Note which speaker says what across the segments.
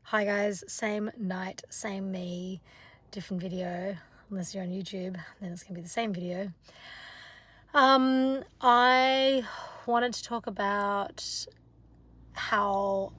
Speaker 1: Hi guys, same night, same me, different video. Unless you're on YouTube, then it's gonna be the same video. I wanted to talk about how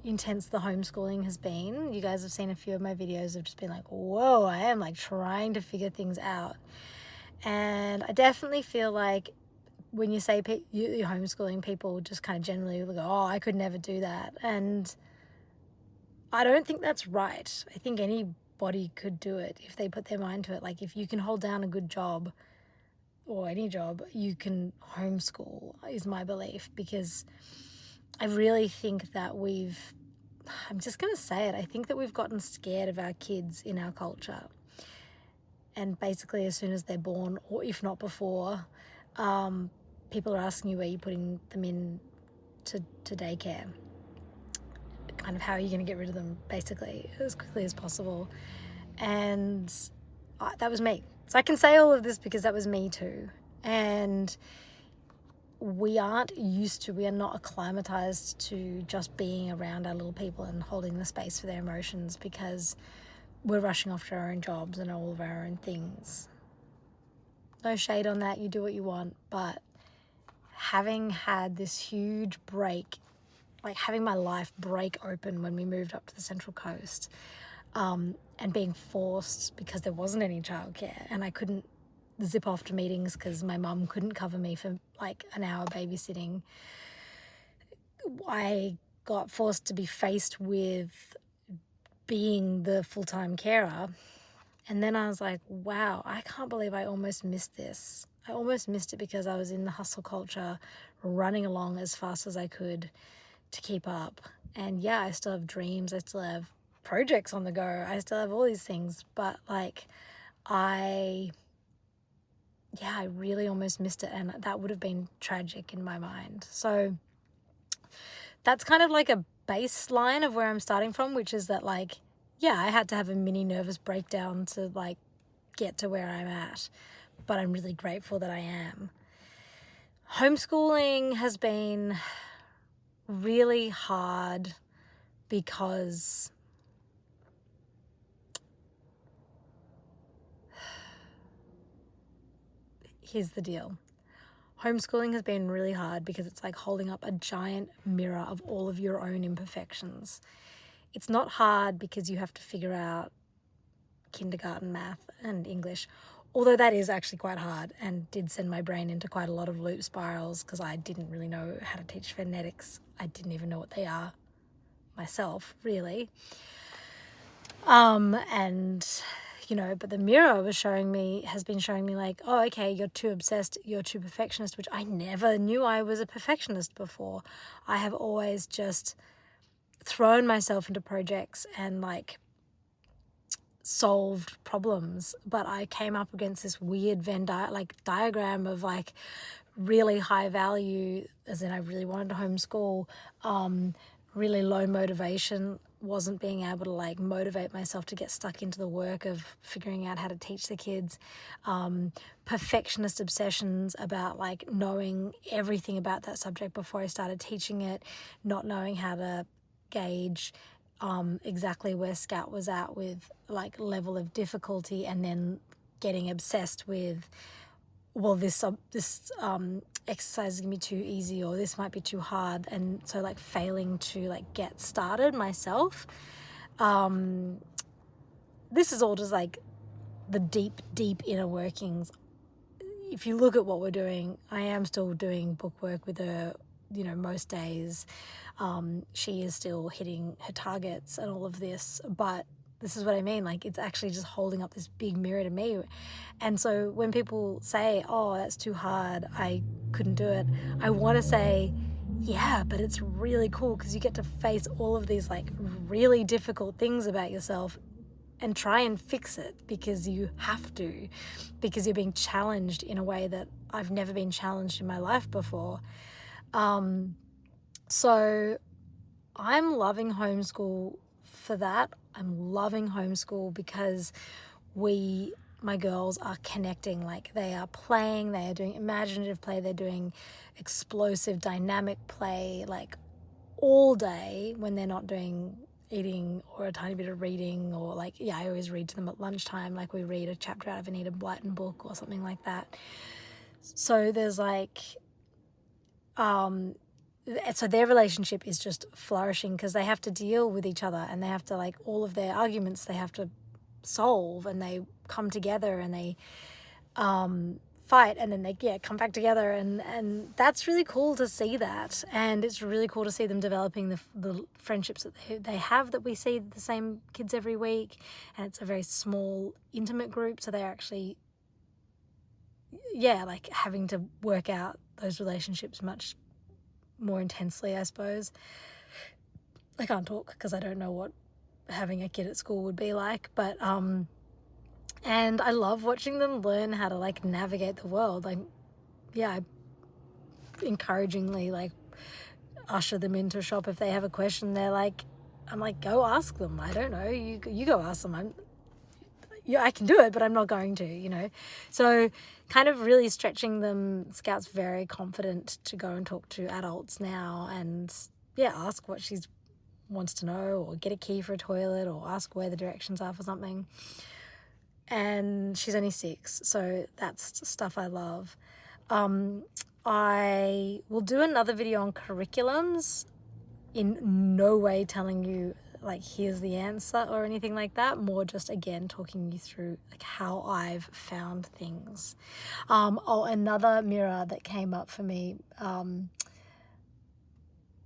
Speaker 1: intense the homeschooling has been. You guys have seen a few of my videos of just been like, whoa, I am like trying to figure things out. And I definitely feel like when you say you're homeschooling, people just kind of generally go, oh, I could never do that. And I don't think that's right. I think anybody could do it if they put their mind to it. Like if you can hold down a good job or any job, you can homeschool, is my belief, because I really think that I'm just going to say it, I think that we've gotten scared of our kids in our culture. And basically as soon as they're born, or if not before, people are asking you where you're putting them in to daycare. Kind of how are you going to get rid of them, basically, as quickly as possible. And that was me. So I can say all of this because that was me too. And we are not acclimatized to just being around our little people and holding the space for their emotions, because we're rushing off to our own jobs and all of our own things. No shade on that, you do what you want, but having had this huge break, like having my life break open when we moved up to the Central Coast, and being forced because there wasn't any childcare and I couldn't zip off to meetings because my mum couldn't cover me for like an hour babysitting. I got forced to be faced with being the full-time carer. And then I was like, wow, I can't believe I almost missed this. I almost missed it because I was in the hustle culture, running along as fast as I could to keep up. And yeah, I still have dreams. I still have projects on the go. I still have all these things. But like, I really almost missed it. And that would have been tragic in my mind. So that's kind of like a baseline of where I'm starting from, which is that like, yeah, I had to have a mini nervous breakdown to like get to where I'm at, but I'm really grateful that I am. Homeschooling has been really hard because here's the deal. Homeschooling has been really hard because it's like holding up a giant mirror of all of your own imperfections. It's not hard because you have to figure out kindergarten math and English, although that is actually quite hard and did send my brain into quite a lot of loop spirals because I didn't really know how to teach phonetics. I didn't even know what they are myself, really. But the mirror has been showing me like, oh, okay, you're too obsessed, you're too perfectionist, which I never knew I was a perfectionist before. I have always just thrown myself into projects and like solved problems, but I came up against this weird diagram of like really high value, as in I really wanted to homeschool, really low motivation, wasn't being able to like motivate myself to get stuck into the work of figuring out how to teach the kids, perfectionist obsessions about like knowing everything about that subject before I started teaching it, not knowing how to gauge exactly where Scout was at with like level of difficulty, and then getting obsessed with, well, this exercise is gonna be too easy, or this might be too hard, and so like failing to like get started myself. This is all just like the deep inner workings. If you look at what we're doing, I am still doing book work with her, most days. She is still hitting her targets and all of this, but this is what I mean. Like, it's actually just holding up this big mirror to me. And so when people say, oh, that's too hard, I couldn't do it, I want to say, yeah, but it's really cool because you get to face all of these like really difficult things about yourself and try and fix it because you have to, because you're being challenged in a way that I've never been challenged in my life before. So I'm loving homeschool for that. I'm loving homeschool because my girls are connecting. Like, they are playing, they are doing imaginative play, they're doing explosive dynamic play like all day when they're not doing eating or a tiny bit of reading, or like, I always read to them at lunchtime. Like we read a chapter out of an Enid Blyton book or something like that. So there's like, so their relationship is just flourishing because they have to deal with each other, and they have to, like, all of their arguments they have to solve, and they come together and they fight, and then they come back together, and that's really cool to see that. And it's really cool to see them developing the friendships that they have, that we see the same kids every week, and it's a very small, intimate group, so they're actually like having to work out those relationships much more intensely, I suppose. I can't talk because I don't know what having a kid at school would be like, but and I love watching them learn how to, like, navigate the world. Like, I encouragingly, like, usher them into a shop if they have a question. I'm like, go ask them. I don't know. You go ask them. I can do it, but I'm not going to, So kind of really stretching them. Scout's very confident to go and talk to adults now and, ask what she wants to know, or get a key for a toilet, or ask where the directions are for something. And she's only 6, so that's stuff I love. I will do another video on curriculums, in no way telling you, like, here's the answer or anything like that, more just, again, talking you through, like, how I've found things. Another mirror that came up for me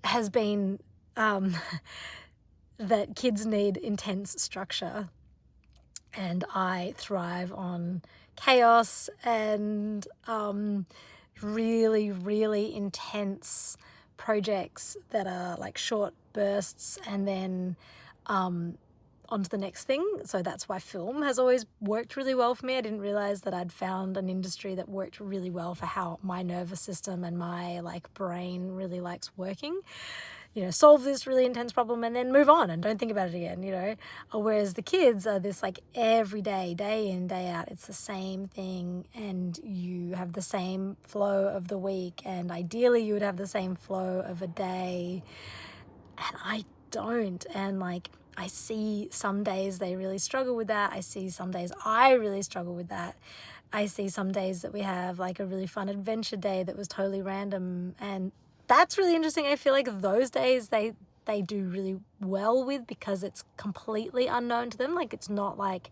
Speaker 1: has been that kids need intense structure, and I thrive on chaos and really, really intense projects that are like short bursts and then on to the next thing. So that's why film has always worked really well for me. I didn't realize that I'd found an industry that worked really well for how my nervous system and my, like, brain really likes working. Solve this really intense problem and then move on and don't think about it again, Whereas the kids are this, like, every day, day in, day out, it's the same thing, and you have the same flow of the week, and ideally you would have the same flow of a day, and I don't. And, like, I see some days they really struggle with that. I see some days I really struggle with that. I see some days that we have, like, a really fun adventure day that was totally random, and that's really interesting. I feel like those days they do really well with, because it's completely unknown to them. Like, it's not like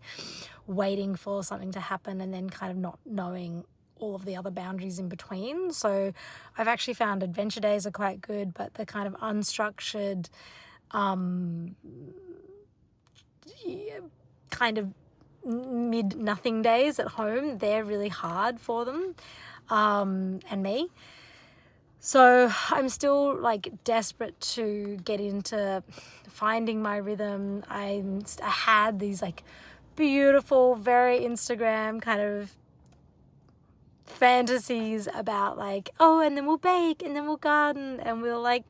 Speaker 1: waiting for something to happen and then kind of not knowing all of the other boundaries in between. So I've actually found adventure days are quite good, but the kind of unstructured kind of mid-nothing days at home, they're really hard for them and me. So I'm still, like, desperate to get into finding my rhythm. I had these, like, beautiful, very Instagram kind of fantasies about, like, and then we'll bake and then we'll garden and we'll, like,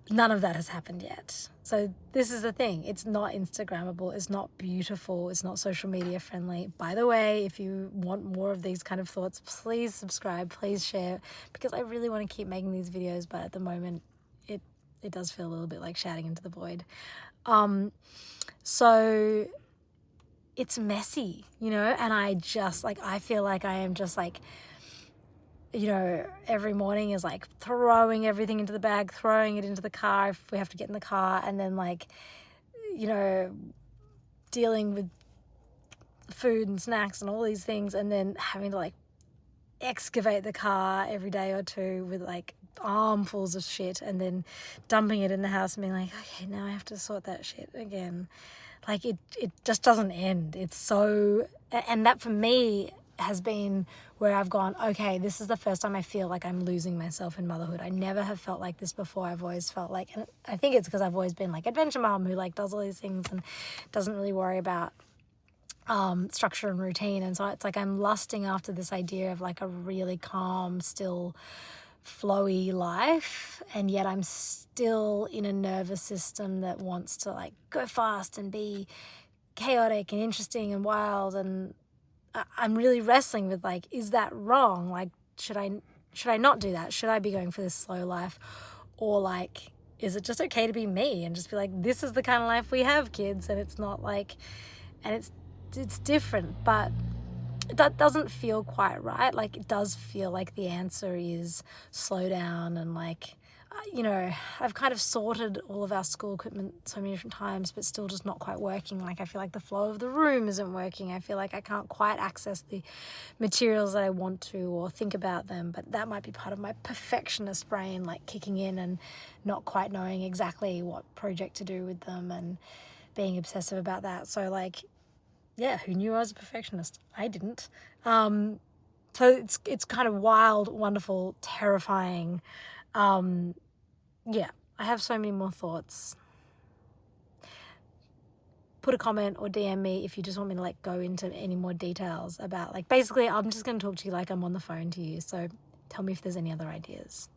Speaker 1: none of that has happened yet. So this is the thing. It's not Instagrammable. It's not beautiful. It's not social media friendly. By the way, if you want more of these kind of thoughts, please subscribe, please share, because I really want to keep making these videos, but at the moment it does feel a little bit like shouting into the void. So it's messy, and I just, like, I feel like I am just, like, every morning is like throwing everything into the bag, throwing it into the car if we have to get in the car, and then, like, dealing with food and snacks and all these things, and then having to, like, excavate the car every day or two with, like, armfuls of shit, and then dumping it in the house and being like, okay, now I have to sort that shit again. Like, it just doesn't end. It's so, and that for me has been where I've gone, okay, this is the first time I feel like I'm losing myself in motherhood. I never have felt like this before. I've always felt like, and I think it's because I've always been, like, adventure mom who, like, does all these things and doesn't really worry about structure and routine. And so it's like I'm lusting after this idea of, like, a really calm, still, flowy life, and yet I'm still in a nervous system that wants to, like, go fast and be chaotic and interesting and wild, and I'm really wrestling with, like, is that wrong? Like, should I not do that? Should I be going for this slow life? Or, like, is it just okay to be me and just be like, this is the kind of life we have, kids, and it's not like, and it's different, but that doesn't feel quite right. Like, it does feel like the answer is slow down and like, you know, I've kind of sorted all of our school equipment so many different times, but still just not quite working. Like, I feel like the flow of the room isn't working. I feel like I can't quite access the materials that I want to or think about them, but that might be part of my perfectionist brain, like kicking in and not quite knowing exactly what project to do with them and being obsessive about that. So like, yeah, who knew I was a perfectionist? I didn't. So it's kind of wild, wonderful, terrifying. Yeah, I have so many more thoughts. Put a comment or DM me if you just want me to like go into any more details about, like, basically I'm just going to talk to you like I'm on the phone to you. So tell me if there's any other ideas.